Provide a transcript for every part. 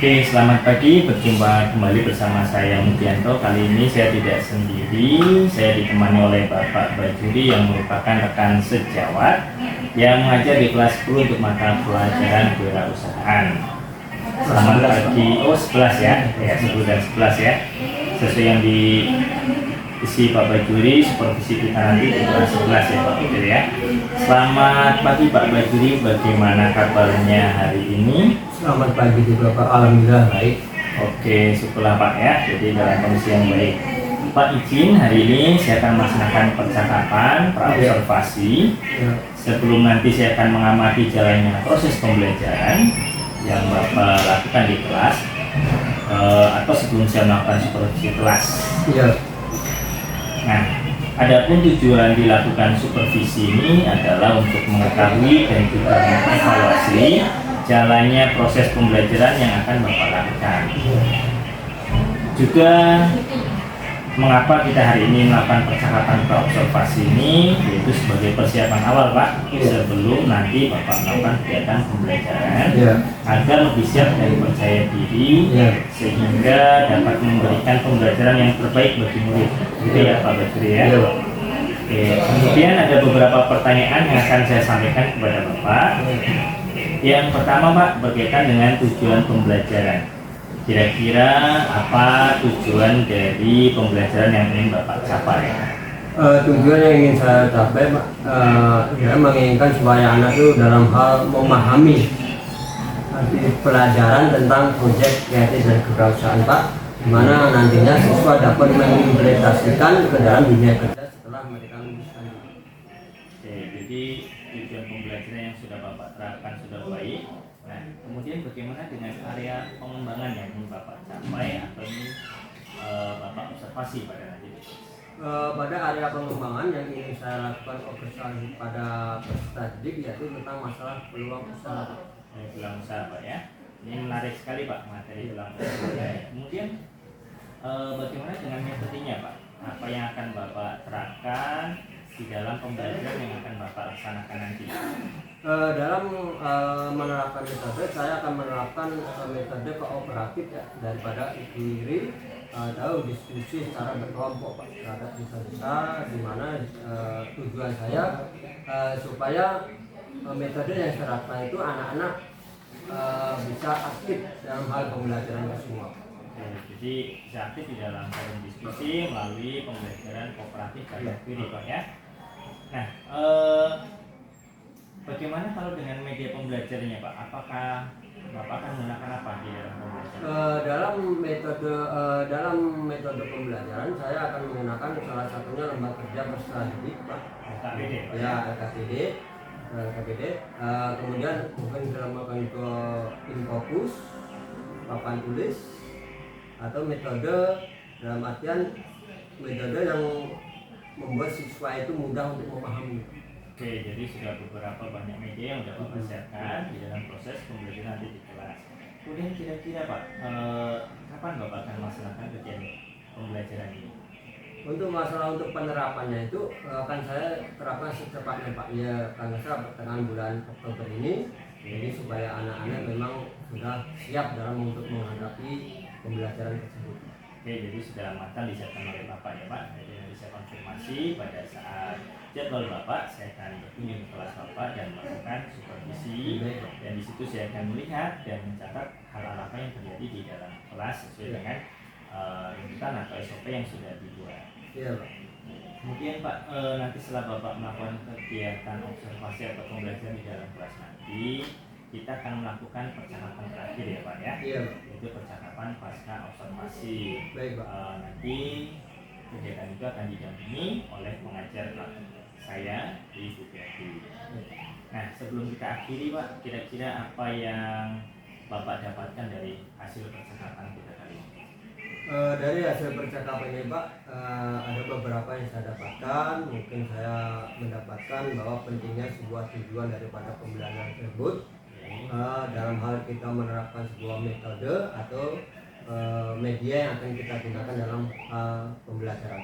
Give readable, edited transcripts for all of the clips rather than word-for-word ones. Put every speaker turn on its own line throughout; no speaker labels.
Oke, selamat pagi. Berjumpa kembali bersama saya Mudianto. Kali ini saya tidak sendiri. Saya ditemani oleh Bapak Bajuri yang merupakan rekan sejawat yang mengajar di kelas 10 untuk mata pelajaran kewirausahaan. Selamat pagi. Oh, 11 ya. Ya, 10 dan 11 ya. Sesuai yang diisi Pak Bajuri, supervisi kita nanti di kelas 11 ya Pak Bajuri ya. Selamat pagi Pak Bajuri, bagaimana kabarnya hari ini?
Selamat pagi juga Pak, alhamdulillah baik.
Oke, syukurlah Pak ya, jadi dalam kondisi yang baik. Pak izin hari ini saya akan melaksanakan percakapan, praobservasi. Sebelum nanti saya akan mengamati jalannya proses pembelajaran yang Bapak lakukan di kelas, atau sebelum saya melakukan supervisi kelas.
Iya.
Nah, adapun tujuan dilakukan supervisi ini adalah untuk mengetahui dan juga mengevaluasi jalannya proses pembelajaran yang akan Bapak lakukan. Juga mengapa kita hari ini melakukan percakapan praobservasi ini, yaitu sebagai persiapan awal Pak, sebelum nanti Bapak melakukan kegiatan pembelajaran, agar lebih siap dan percaya diri, sehingga dapat memberikan pembelajaran yang terbaik bagi murid. Gitu ya Pak Bajuri ya. Oke, kemudian ada beberapa pertanyaan yang akan saya sampaikan kepada Bapak. Yang pertama Pak, berkaitan dengan tujuan pembelajaran. Kira-kira apa tujuan dari pembelajaran yang ingin Bapak capai?
Tujuan yang ingin saya capai Pak, saya menginginkan supaya anak itu dalam hal memahami pelajaran tentang proyek kreatif dan kewirausahaan Pak, di mana nantinya siswa dapat mengimplementasikan ke dalam dunia kerja setelah mereka lulus.
Oke, jadi tujuan pembelajaran yang sudah Bapak terapkan sudah baik. Nah, kemudian bagaimana dengan area pengembangan yang ingin Bapak capai atau ini Bapak observasi pada nanti?
Pada area pengembangan yang ingin saya lakukan observasi pada peserta didik yaitu tentang masalah peluang usaha.
Peluang usaha Pak ya. Ini menarik sekali Pak materi peluang usaha. Kemudian bagaimana dengan metodenya Pak? Apa yang akan Bapak terapkan di dalam pembelajaran yang akan Bapak laksanakan nanti?
Dalam menerapkan metode, saya akan menerapkan metode kooperatif ya, daripada diri atau diskusi secara berkelompok Pak, terhadap siswa-siswa, di mana tujuan saya supaya metode yang saya terapkan itu anak-anak bisa aktif dalam hal pembelajarannya semua.
Jadi bisa aktif di dalam forum diskusi melalui pembelajaran kooperatif dan diri Pak ya. Nah, bagaimana kalau dengan media pembelajarannya Pak? Apakah Bapak akan menggunakan apa di dalam pembelajaran?
Dalam metode pembelajaran saya akan menggunakan salah satunya lembaga kerja peserta didik Pak.
LKPD Pak
Ya, LKPD. Kemudian mungkin dilambangkan ke Infocus, papan tulis, atau metode dalam artian metode yang membuat siswa itu mudah untuk memahami.
Oke, jadi sudah beberapa banyak media yang sudah Bapak siapkan di dalam proses pembelajaran nanti di kelas. Kemudian kira-kira Pak, kapan Bapak akan melaksanakan kegiatan pembelajaran ini?
Untuk masalah untuk penerapannya itu akan saya terapkan secepatnya Pak, ya karena saya pertengahan bulan Oktober ini. Jadi supaya anak-anak memang sudah siap dalam untuk menghadapi pembelajaran tersebut.
Oke, jadi sudah matang disiapkan oleh Bapak ya Pak. Jadi nanti saya konfirmasi pada saat jadwal Bapak, saya akan berkunjung ke kelas Bapak dan melakukan supervisi. Dan di situ saya akan melihat dan mencatat hal-hal apa yang terjadi di dalam kelas sesuai dengan runtutan atau SOP yang sudah dibuat.
Iya Pak.
Kemudian Pak, nanti setelah Bapak melakukan kegiatan observasi atau pembelajaran di dalam kelas nanti, kita akan melakukan percakapan terakhir ya Pak ya.
Iya Pak.
Yaitu percakapan pasca observasi.
Baik Pak.
Nanti kegiatan itu akan didampingi oleh pengajar saya di Budiati. Nah, sebelum kita akhiri Pak, kira-kira apa yang Bapak dapatkan dari hasil percakapan kita kali ini?
Dari hasil percakapan ini Pak, ada beberapa yang saya dapatkan. Mungkin saya mendapatkan bahwa pentingnya sebuah tujuan daripada pembelajaran tersebut, dalam hal kita menerapkan sebuah metode atau media yang akan kita gunakan dalam pembelajaran.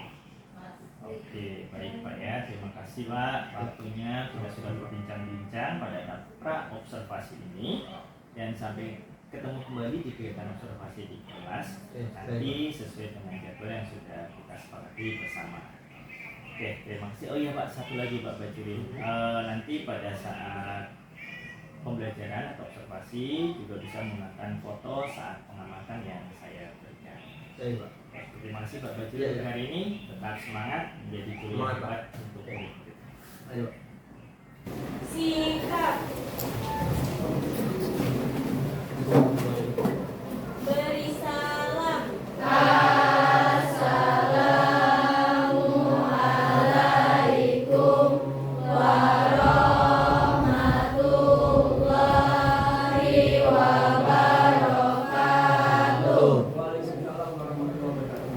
Oke, baik Pak ya, terima kasih Pak waktunya kita sudah berbincang-bincang pada pra observasi ini. Dan sampai ketemu kembali di kegiatan observasi di kelas nanti sesuai dengan jadwal yang sudah kita sepakati bersama. Oke, terima kasih. Oh iya Pak, satu lagi Pak Bajirin, nanti pada saat pembelajaran atau observasi juga bisa menggunakan foto saat pengamatan yang saya berikan.
Baik Pak.
Terima kasih Pak Bajirin untuk hari ini, tetap semangat menjadi guru yang hebat untuk ini.
Ayo.
Sikap. Beri salam. Assalamualaikum warahmatullahi wabarakatuh.
Waalaikumsalam warahmatullahi wabarakatuh.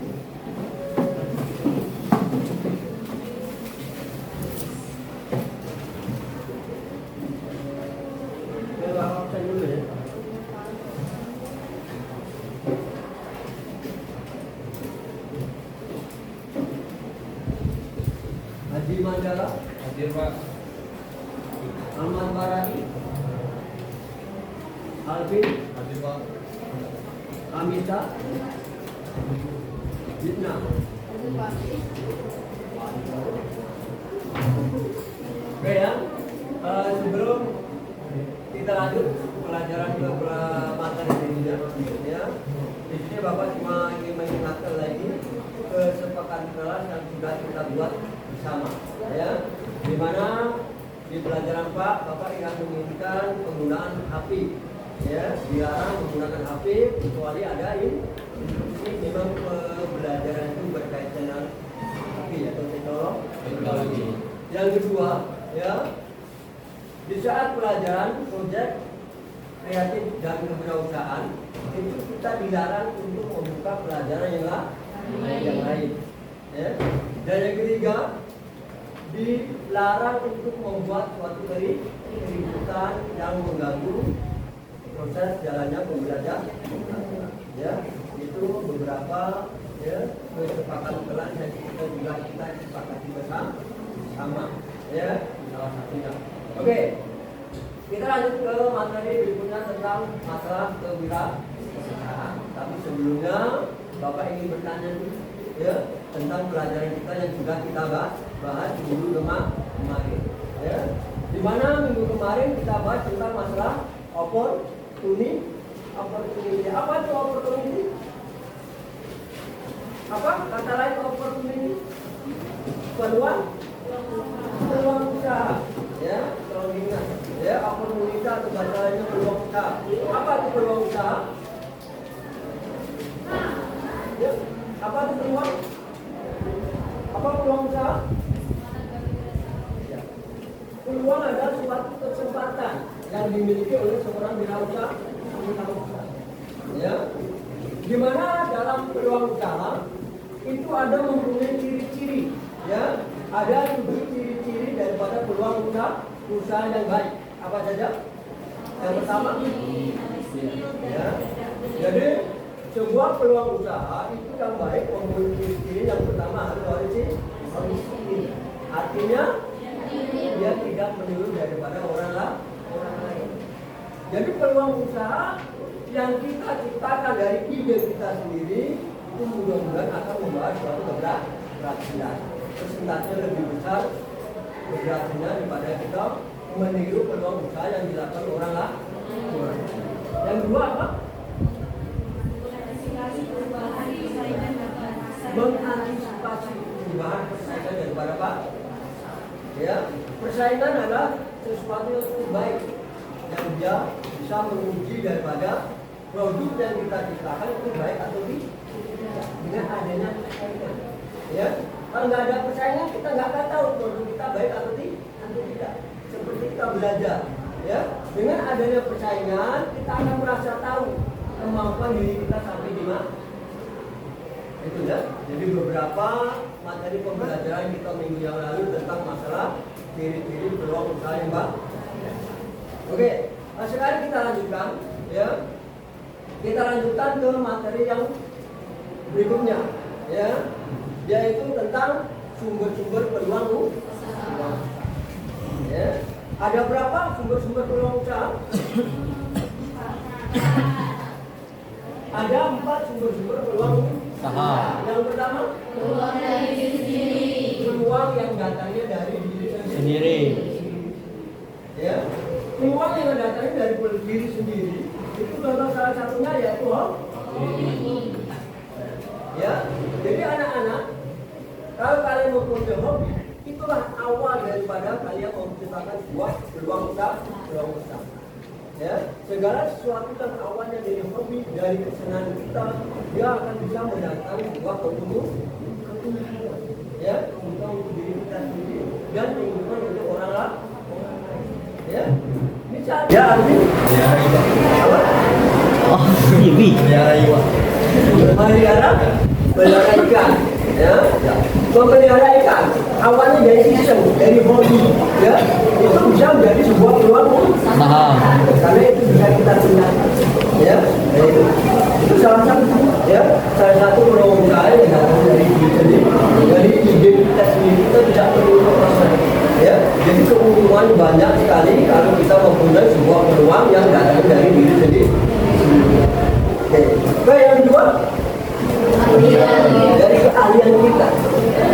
Coba absen dulu ya. Haji Mandala,
Hadir Pak.
Ahmad Barani, Alvin,
Hadir Pak.
Amita, Jitna. Oke ya, sebelum kita lanjut pelajaran ke materi berikutnya, di sini Bapak cuma ingin mengingatkan lagi kesepakatan kelas yang sudah kita buat bersama, ya. Di mana di pelajaran Bapak ingat menginginkan penggunaan HP, ya, dilarang menggunakan HP kecuali ada instruksi memang pembelajaran itu berkaitan dengan HP atau teknologi. Yang kedua, ya, di saat pelajaran proyek kreatif dan kewirausahaan itu kita dilarang untuk membuka pelajaran yang lain. Ya. Dan yang ketiga, dilarang untuk membuat suatu keributan yang mengganggu proses jalannya pembelajaran. Ya, itu beberapa ya kesepakatan kelas yang kita sepakati bersama. Ya, salah satunya. Oke, kita lanjut ke materi berikutnya tentang masalah kewirausahaan. Tapi sebelumnya Bapak ingin bertanya dulu, ya, tentang pelajaran kita yang sudah kita bahas minggu kemarin. Ya, di mana minggu kemarin kita bahas tentang masalah opportunity. Apa itu opportunity? Apa kata lain opportunity? Peluang usaha. Ya, kalau diingat, ya, opportunity atau bahasa lainnya peluang usaha. Apa itu peluang usaha? Ya, apa itu peluang? Apa peluang usaha? Ya. Peluang adalah suatu kesempatan yang dimiliki oleh seorang wirausaha. Ya, di mana dalam peluang usaha itu ada mempunyai ciri-ciri. Ya, ada 7 ciri-ciri daripada peluang usaha yang baik. Apa saja? Yang pertama, ya. Jadi sebuah peluang usaha itu yang baik mempunyai ciri-ciri yang pertama harus orisinil. Artinya dia tidak meniru daripada orang lain. Jadi peluang usaha yang kita ciptakan dari ide kita sendiri itu mudah-mudahan akan membawa suatu keberhasilan. Persentasenya lebih besar keberhasilannya daripada kita meniru peluang usaha yang dilakukan orang lain. Yang kedua apa? Mengantisipasi perubahan persaingan daripada Pak. Ya, persaingan adalah sesuatu yang cukup baik yang dia bisa menguji daripada produk yang kita ciptakan itu baik atau tidak dengan adanya persaingan. Ya, kalau nggak ada persaingan kita nggak akan tahu produk kita baik atau tidak. Seperti kita belajar, ya, dengan adanya persaingan kita akan merasa tahu kemampuan diri kita sampai di mana. Itu ya. Jadi beberapa materi pembelajaran kita minggu yang lalu tentang masalah ciri-ciri peluang usaha yang baik. Oke, nah sekarang kita lanjutkan, ya. Kita lanjutkan ke materi yang berikutnya, ya, yaitu tentang sumber-sumber peluang usaha. Ya. Ada berapa sumber-sumber peluang usaha? ada 4 sumber-sumber peluang usaha. Yang pertama,
Peluang dari diri sendiri.
peluang yang datangnya dari diri
Sendiri.
Ya, peluang yang datangnya dari diri sendiri itu contoh salah satunya yaitu hobi. Ya, jadi anak-anak, kalau kalian mempunyai hobi, itulah awal daripada kalian menciptakan sebuah peluang usaha. Ya, segala sesuatu yang awalnya dari hobi, dari kesenangan kita, dia akan bisa mendatangkan sebuah keuntungan. Ya, keuntungan untuk diri kita sendiri dan keuntungan untuk orang lain. Ya, misalnya. Ya, Armin. Ya, apa?
Oh, Ibi.
Pelihara ikan. Pelihara ikan. Ya, memelihara ikan awalnya dari iseng, dari hobi, ya, itu bisa menjadi sebuah peluang
Usaha.
karena itu bisa kita gunakan, ya, itu salah satu, ya, salah satu peluang usaha yang datang dari diri sendiri, dari ide kita sendiri, kita tidak perlu proses, ya, jadi keuntungan banyak sekali kalau kita mempunyai sebuah peluang yang datang dari diri sendiri. Oke, yang kedua, dari keahlian kita,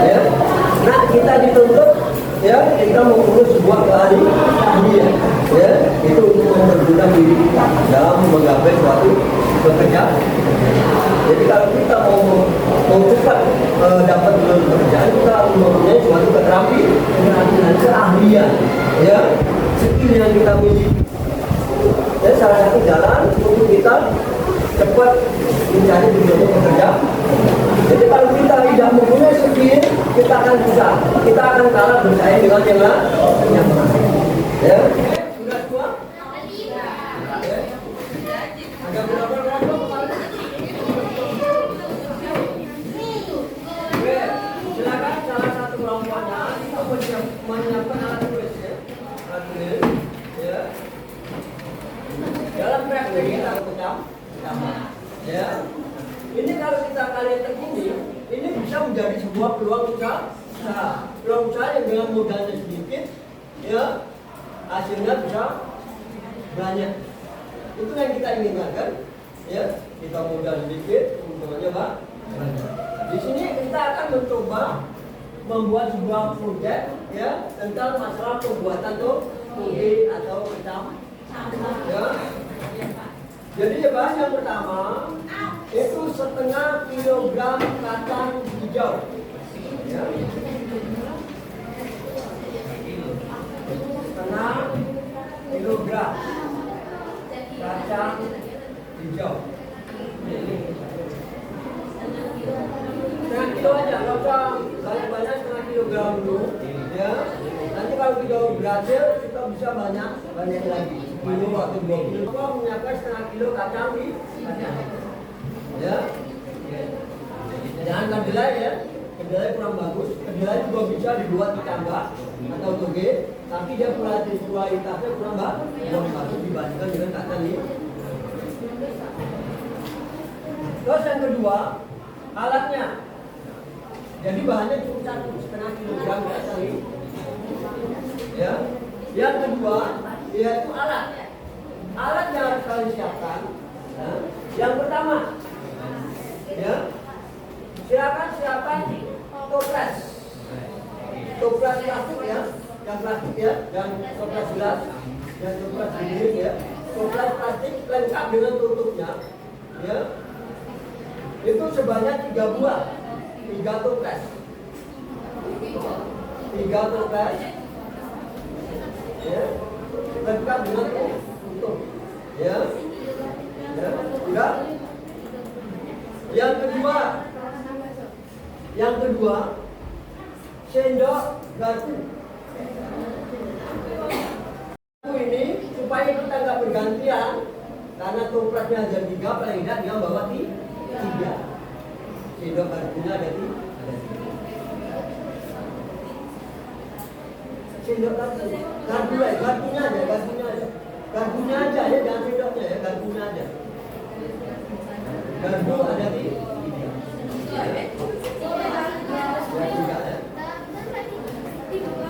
ya. Nah, kita dituntut, ya, kita mempunyai sebuah keahlian, ya, itu untuk mempermudah diri kita dalam menggapai suatu pekerjaan. Jadi kalau kita mau cepat dapat pekerjaan, kita harus mempunyai suatu keterampilan, keahlian, ya, skill yang kita miliki. Ya, salah satu jalan untuk kita cepat mencari pekerjaan. Jadi kalau kita tidak mempunyai skill, kita akan susah, kita akan kalah bersaing dengan yang lain. Ya, sudah tua? Ya. Ada berapa kelompok? Oke, silakan salah satu kelompoknya kita menyiapkan alat tulis, ya. Alat tulis, ya. Dalam praktek kita pertama, ya. Ini kalau kita kalian tekuni, ini bisa menjadi sebuah peluang usaha. Peluang usaha yang dengan modalnya sedikit, ya, hasilnya bisa banyak. Itu yang kita inginkan, kan? Ya, kita modal sedikit, keuntungannya banyak. Di sini kita akan mencoba membuat sebuah proyek, ya, tentang masalah pembuatan toge atau kecap. Ya. Jadi bahan yang pertama itu 1/2 kilogram kacang hijau. Ya. 1/2 kilogram kacang hijau. 1/2 kilo aja, nggak usah banyak-banyak, 1/2 kilogram dulu. Ya. Nanti kalau kita berhasil, kita bisa banyak lagi. 10 atau 20 kilo. Kita menyiapkan 1/2 kilo kacang hijau. Ya, jangan kedelai, ya, kedelai kurang bagus. Kedelai juga bisa dibuat ditambah atau toge, tapi dia kualitasnya kurang bagus dibandingkan dengan kacang ini. Terus yang kedua, alatnya. Jadi bahannya cukup 1,5 kilogram kacang ini. Ya, yang kedua yaitu alat. Alat yang harus kalian siapkan. Ya. Yang pertama, ya, silakan toples plastik, ya, yang plastik, ya, yang toples gelas, yang toples bilik, ya, toples plastik lengkap dengan tutupnya, ya, itu sebanyak 3 buah, 3 toples, ya, lengkap dengan tutup, ya. Ya, enggak. Yang kedua, sendok garpu. Ini supaya kita nggak bergantian, karena toplesnya ada 3, paling tidak dia bawa 3. Sendok garpunya ada 3. Sendok garpunya aja, ya, jangan sendoknya, ya, garpunya aja. Garpu ada 3.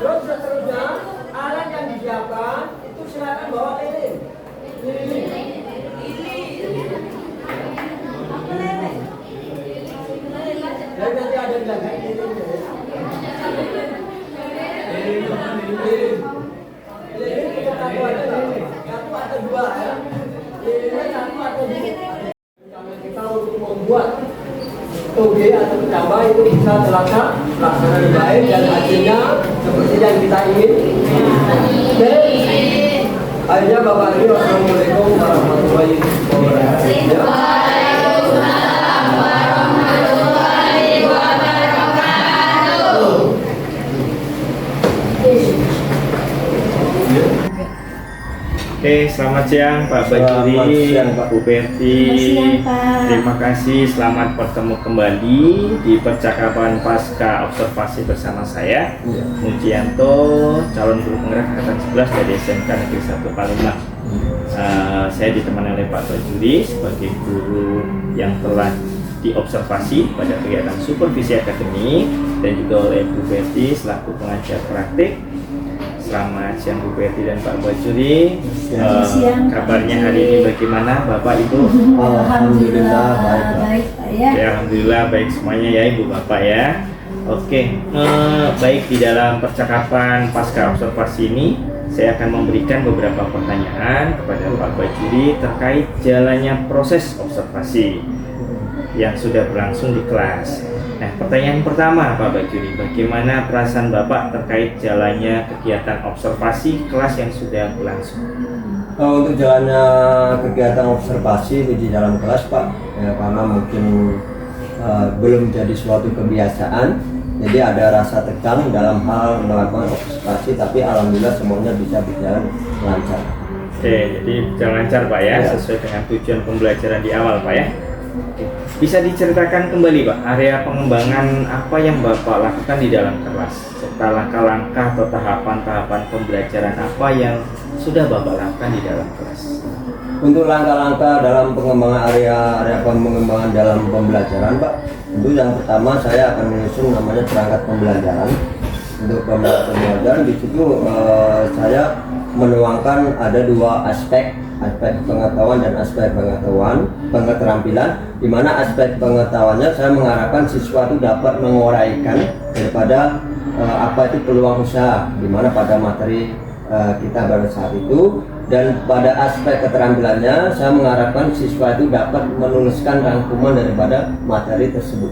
Terus seterusnya, alat yang disiapkan itu silakan bawa lilin. toge atau kecambah itu bisa terlaksana dengan baik dan hasilnya seperti yang kita ingin. Oke. Akhirnya Bapak Ibu, Assalamualaikum warahmatullahi wabarakatuh.
Oke, selamat siang Pak Bajuri,
Selamat siang, Pak.
Bu Perti.
Selamat siang, Pak.
Terima kasih, selamat bertemu kembali di percakapan pasca observasi bersama saya,
Iya.
Mujianto, calon guru penggerak angkatan 11 dari SMK Negeri 1 Palembang. Saya ditemani oleh Pak Bajuri sebagai guru yang telah diobservasi pada kegiatan supervisi akademik dan juga oleh Bu Perti selaku pengajar praktik. Selamat siang Bu Perti dan Pak Bajuri.
Siang.
Kabarnya hari ini bagaimana Bapak Ibu?
Alhamdulillah, baik, Pak.
baik Pak ya.
Ya, alhamdulillah baik semuanya ya Ibu Bapak ya. Oke, baik, di dalam percakapan pasca observasi ini saya akan memberikan beberapa pertanyaan kepada Pak Bajuri terkait jalannya proses observasi yang sudah berlangsung di kelas. Nah, pertanyaan pertama Pak Bajuri, bagaimana perasaan Bapak terkait jalannya kegiatan observasi kelas yang sudah berlangsung?
Untuk jalannya kegiatan observasi di dalam kelas, Pak, ya, karena mungkin belum jadi suatu kebiasaan, jadi ada rasa tegang dalam hal melakukan observasi, tapi alhamdulillah semuanya bisa berjalan lancar.
Oke, jadi berjalan lancar Pak ya,
Ya.
sesuai dengan tujuan pembelajaran di awal Pak ya. Oke. Bisa diceritakan kembali Pak, area pengembangan apa yang Bapak lakukan di dalam kelas, serta langkah-langkah atau tahapan-tahapan pembelajaran apa yang sudah Bapak lakukan di dalam kelas?
Untuk langkah-langkah dalam pengembangan area pengembangan dalam pembelajaran, Pak, tentu yang pertama saya akan menyusun namanya perangkat pembelajaran. Untuk pembelajaran di situ saya menuangkan ada dua aspek pengetahuan dan aspek keterampilan, di mana aspek pengetahuannya saya mengharapkan siswa itu dapat menguraikan daripada apa itu peluang usaha, di mana pada materi kita pada saat itu, dan pada aspek keterampilannya saya mengharapkan siswa itu dapat menuliskan rangkuman daripada materi tersebut.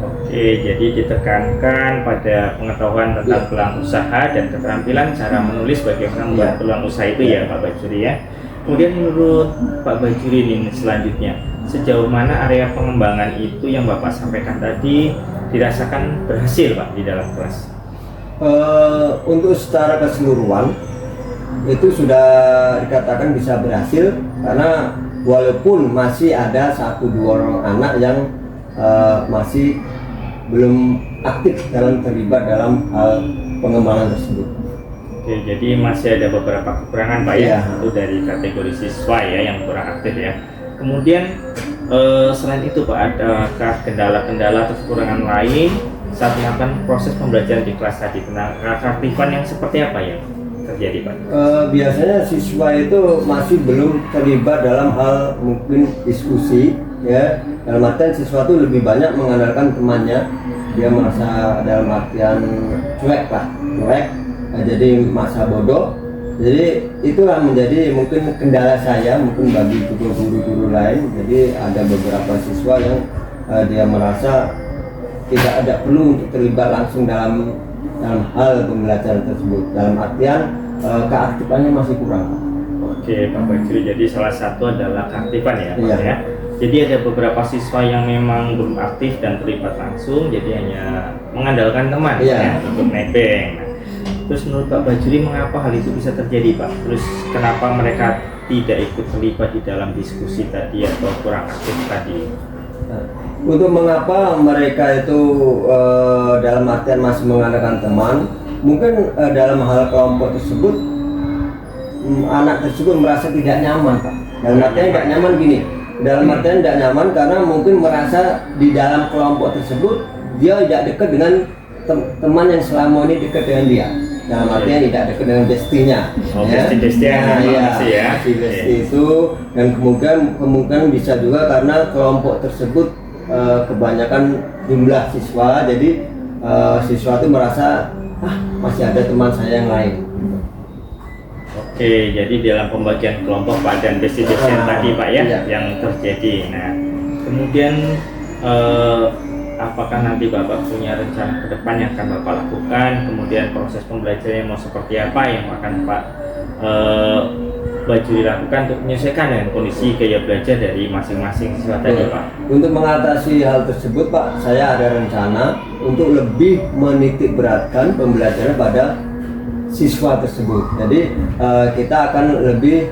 Oke, jadi ditekankan pada pengetahuan tentang peluang usaha dan keterampilan cara menulis bagaimana membuat peluang usaha itu ya Pak Bajuri ya. Kemudian menurut Pak Bajuri ini selanjutnya, sejauh mana area pengembangan itu yang Bapak sampaikan tadi dirasakan berhasil Pak di dalam kelas?
Untuk secara keseluruhan itu sudah dikatakan bisa berhasil, karena walaupun masih ada 1-2 orang anak yang masih belum aktif terlibat dalam hal pengembangan tersebut.
Oke, jadi masih ada beberapa kekurangan Pak ya,
Iya.
itu dari kategori siswa ya yang kurang aktif ya. Kemudian selain itu Pak, adakah kendala-kendala atau kekurangan lain saat melakukan proses pembelajaran di kelas tadi? Tentang keaktifan yang seperti apa yang terjadi Pak?
Biasanya siswa itu masih belum terlibat dalam hal mungkin diskusi, ya, dalam artian siswa itu lebih banyak mengandalkan temannya, dia merasa dalam artian cuek, jadi masa bodoh. Jadi itulah menjadi mungkin kendala saya, mungkin bagi juga guru-guru lain. Jadi ada beberapa siswa yang dia merasa tidak ada perlu untuk terlibat langsung dalam hal pembelajaran tersebut, dalam artian keaktifannya masih kurang.
Oke Pak Bajuri, jadi salah satu adalah keaktifan ya Pak
Iya.
ya. Jadi ada beberapa siswa yang memang belum aktif dan terlibat langsung, jadi hanya mengandalkan teman
Iya.
ya untuk nebeng. Nah, terus menurut Pak Bajuri mengapa hal itu bisa terjadi Pak? Terus kenapa mereka tidak ikut terlibat di dalam diskusi tadi atau kurang aktif tadi?
Untuk mengapa mereka itu dalam artian masih mengandalkan teman, mungkin dalam hal kelompok tersebut anak tersebut merasa tidak nyaman, Pak. Dalam artian tidak nyaman gini, dalam artian tidak nyaman karena mungkin merasa di dalam kelompok tersebut dia tidak dekat dengan teman yang selama ini dekat dengan dia. Dalam artian tidak dekat dengan bestinya.
Oh, bestie yang memang masih ya.
Masih bestie itu, dan kemungkinan bisa juga karena kelompok tersebut kebanyakan jumlah siswa, jadi siswa itu merasa masih ada teman saya yang lain.
Oke, jadi dalam pembagian kelompok Pak dan bestie-bestie tadi Pak ya
Iya.
yang terjadi. Nah, kemudian apakah nanti Bapak punya rencana ke depan yang akan Bapak lakukan, kemudian proses pembelajarannya mau seperti apa yang akan Pak Bajuri lakukan untuk menyesuaikan dengan kondisi gaya belajar dari masing-masing siswa tadi, Pak.
Untuk mengatasi hal tersebut, Pak, saya ada rencana untuk lebih menitik beratkan pembelajaran pada siswa tersebut. Jadi kita akan lebih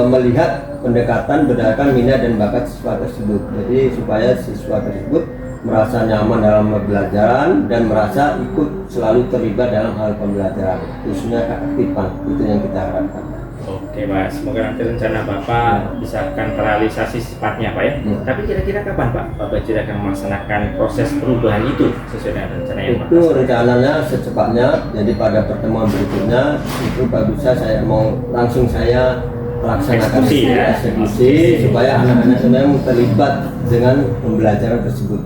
melihat pendekatan berdasarkan minat dan bakat siswa tersebut. Jadi supaya siswa tersebut merasa nyaman dalam pembelajaran dan merasa ikut selalu terlibat dalam hal pembelajaran, khususnya keaktifan. Itu yang kita harapkan.
Oke, Pak. Semoga nanti rencana Bapak bisa akan terrealisasi secepatnya, Pak ya. Tapi kira-kira kapan Pak Bajuri akan melaksanakan proses perubahan itu sesuai dengan rencana yang
Itu rencananya secepatnya. Jadi pada pertemuan berikutnya itu Pak bisa saya mau langsung saya laksanakan eksekusi supaya anak-anak semua terlibat dengan pembelajaran tersebut.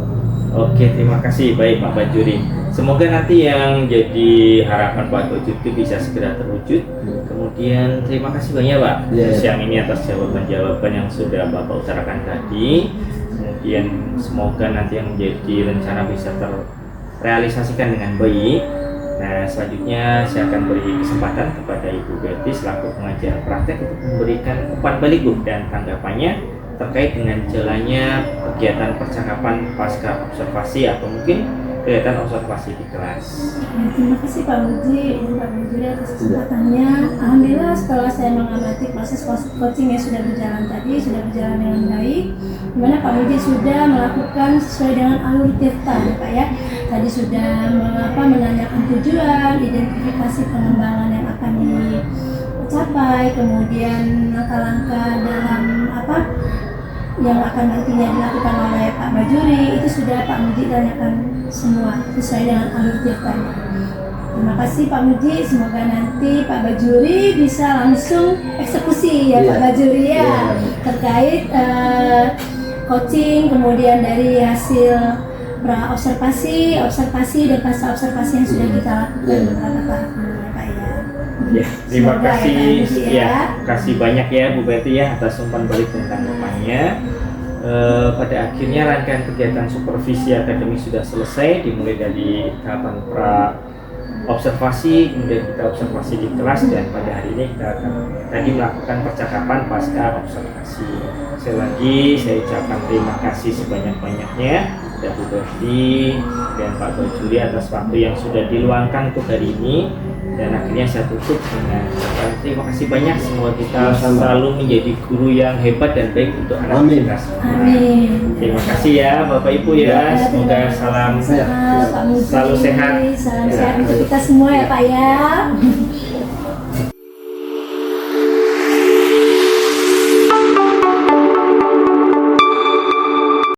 Oke, terima kasih. Baik Pak Bajuri. Semoga nanti yang jadi harapan Pak Bajuri itu bisa segera terwujud. Kemudian terima kasih banyak Pak siang ini atas jawaban-jawaban yang sudah Bapak utarakan tadi. Kemudian semoga nanti yang menjadi rencana bisa terrealisasikan dengan baik. Nah, selanjutnya saya akan beri kesempatan kepada Ibu Betty selaku pengajar praktek untuk memberikan umpan balik Bu dan tanggapannya terkait dengan jalannya kegiatan percakapan pasca observasi atau mungkin kegiatan observasi di kelas.
Terima kasih Pak Muji dan Pak Bajuri atas kesempatannya. Alhamdulillah setelah saya mengamati proses coaching yang sudah berjalan tadi sudah berjalan dengan baik, di mana Pak Muji sudah melakukan sesuai dengan alur tirta ya Pak ya. Tadi sudah menanyakan tujuan, identifikasi pengembangan yang akan dicapai, kemudian langkah-langkah dalam yang akan nantinya dilakukan oleh Pak Bajuri itu sudah Pak Muji tanyakan semua sesuai dengan alur tirtanya. Terima kasih Pak Muji, semoga nanti Pak Bajuri bisa langsung eksekusi ya Pak Bajuri ya terkait coaching, kemudian dari hasil observasi dan pasca observasi yang sudah kita lakukan beberapa tahun ya Pak ya.
Ya, terima
Semoga
kasih
ya.
kasih banyak ya Bu Betty ya atas umpan balik tentang tanggapannya. Pada akhirnya rangkaian kegiatan supervisi akademik sudah selesai, dimulai dari tahapan pra observasi, kemudian kita observasi di kelas, dan pada hari ini kita akan tadi melakukan percakapan pasca observasi. Sekali lagi saya ucapkan terima kasih sebanyak-banyaknya kepada Bu Betty dan Pak Bajuri atas waktu yang sudah diluangkan untuk hari ini. Dan akhirnya saya tutup dengan terima kasih banyak, semoga kita selalu menjadi guru yang hebat dan baik untuk anak kita semua.
Amin.
Terima kasih ya Bapak Ibu ya, semoga salam
Pak Muji,
selalu sehat.
Salam sehat untuk kita semua ya Pak ya.